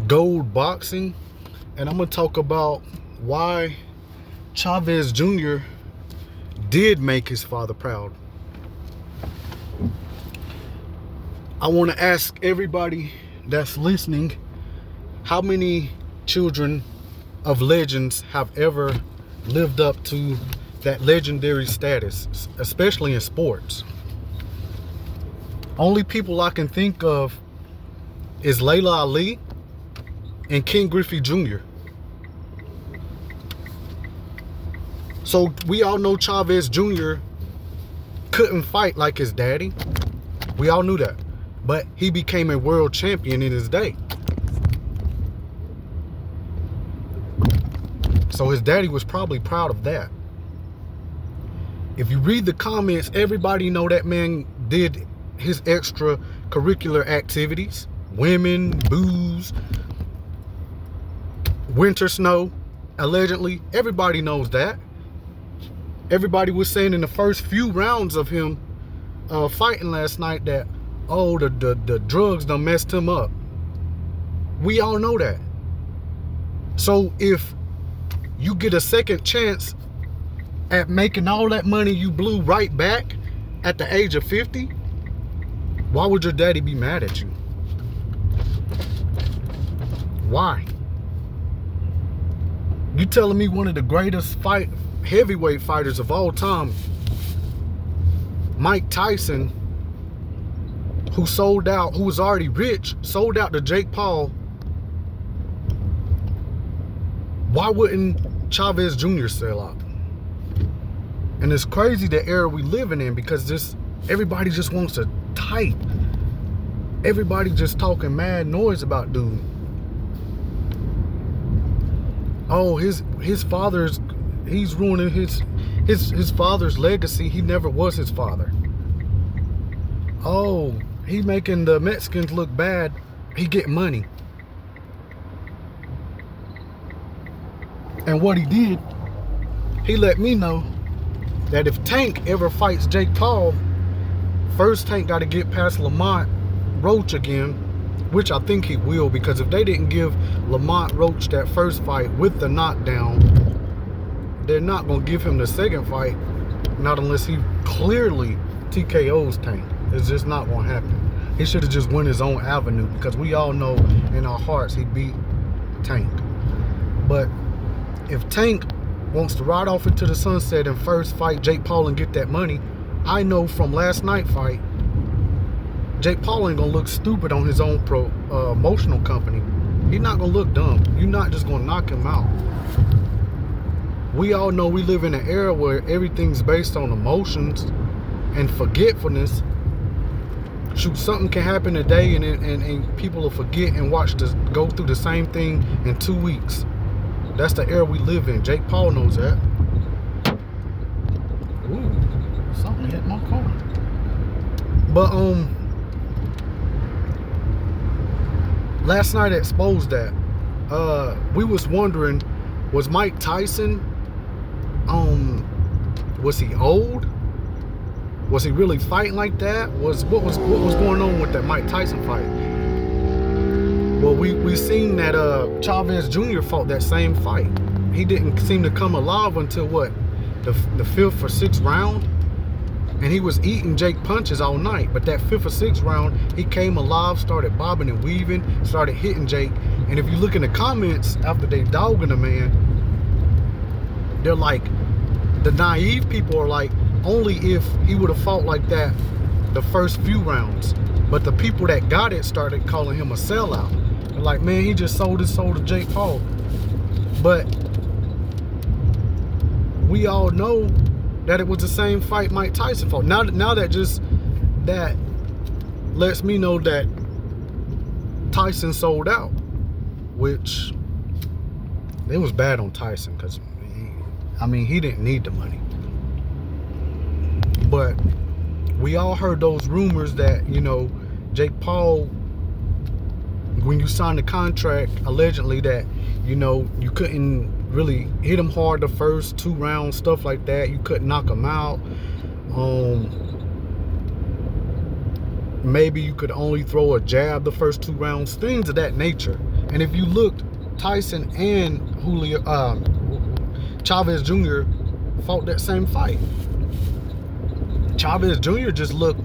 gold boxing, and I'm gonna talk about why Chavez Jr. did make his father proud. I want to ask everybody that's listening, how many children of legends have ever lived up to that legendary status, especially in sports? Only people I can think of is Layla Ali and Ken Griffey Jr. So we all know Chavez Jr. couldn't fight like his daddy. We all knew that. But he became a world champion in his day. So his daddy was probably proud of that. If you read the comments, everybody know that man did his extracurricular activities. Women, booze, winter snow, allegedly. Everybody knows that. Everybody was saying in the first few rounds of him fighting last night that, oh, the drugs done messed him up. We all know that. So if you get a second chance at making all that money you blew right back at the age of 50, why would your daddy be mad at you? Why? You telling me one of the greatest heavyweight fighters of all time, Mike Tyson, who sold out, who was already rich, sold out to Jake Paul, why wouldn't Chavez Jr. sell out? And it's crazy the era we living in, because everybody just wants to type. Everybody just talking mad noise about dude. Oh, his father's, he's ruining his father's legacy. He never was his father. Oh, he making the Mexicans look bad. He getting money. And what he did, he let me know that if Tank ever fights Jake Paul, first Tank got to get past Lamont Roach again, which I think he will, because if they didn't give Lamont Roach that first fight with the knockdown, they're not going to give him the second fight, not unless he clearly TKOs Tank. It's just not going to happen. He should have just went his own avenue, because we all know in our hearts he beat Tank. But if Tank wants to ride off into the sunset and first fight Jake Paul and get that money, I know from last night's fight, Jake Paul ain't gonna look stupid on his own promotional company. He's not gonna look dumb. You're not just gonna knock him out. We all know we live in an era where everything's based on emotions and forgetfulness. Shoot, something can happen today and people will forget and watch this go through the same thing in 2 weeks. That's the era we live in. Jake Paul knows that. Ooh, something hit my car. But last night exposed that. We was wondering, was Mike Tyson, was he old? Was he really fighting like that? What was going on with that Mike Tyson fight? Well, we seen that Chavez Jr. fought that same fight. He didn't seem to come alive until what, the fifth or sixth round, and he was eating Jake punches all night. But that fifth or sixth round, he came alive, started bobbing and weaving, started hitting Jake. And if you look in the comments after they dogging the man, they're like, the naive people are like, only if he would have fought like that the first few rounds. But the people that got it started calling him a sellout. They're like, man, he just sold his soul to Jake Paul. But we all know that it was the same fight Mike Tyson fought. Now that lets me know that Tyson sold out, which it was bad on Tyson, because he didn't need the money. But we all heard those rumors that, Jake Paul, when you signed the contract, allegedly that, you couldn't really hit him hard the first 2 rounds, stuff like that. You couldn't knock him out. Maybe you could only throw a jab the first 2 rounds, things of that nature. And if you looked, Tyson and Chavez Jr. fought that same fight. Chavez Jr. just looked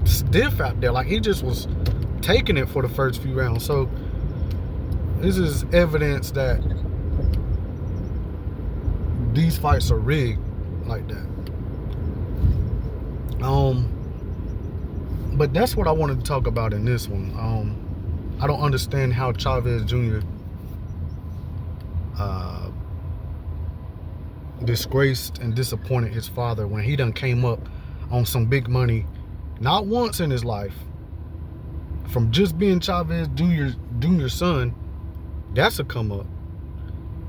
stiff out there, like he just was taking it for the first few rounds. So this is evidence that these fights are rigged like that. But that's what I wanted to talk about in this one. I don't understand how Chavez Jr. Disgraced and disappointed his father when he done came up on some big money not once in his life from just being Chavez Jr.'s son. That's a come up.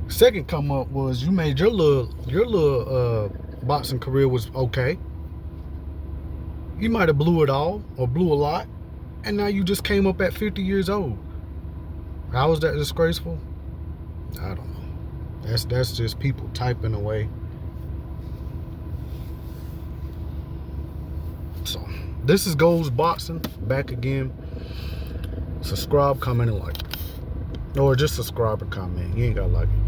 Second come up was you made your little boxing career was okay. You might have blew it all or blew a lot, and now you just came up at 50 years old. How is that disgraceful? I don't know. That's just people typing away. So this is Goals Boxing back again. Subscribe, comment, and like. Or just subscribe and comment. You ain't gotta like it.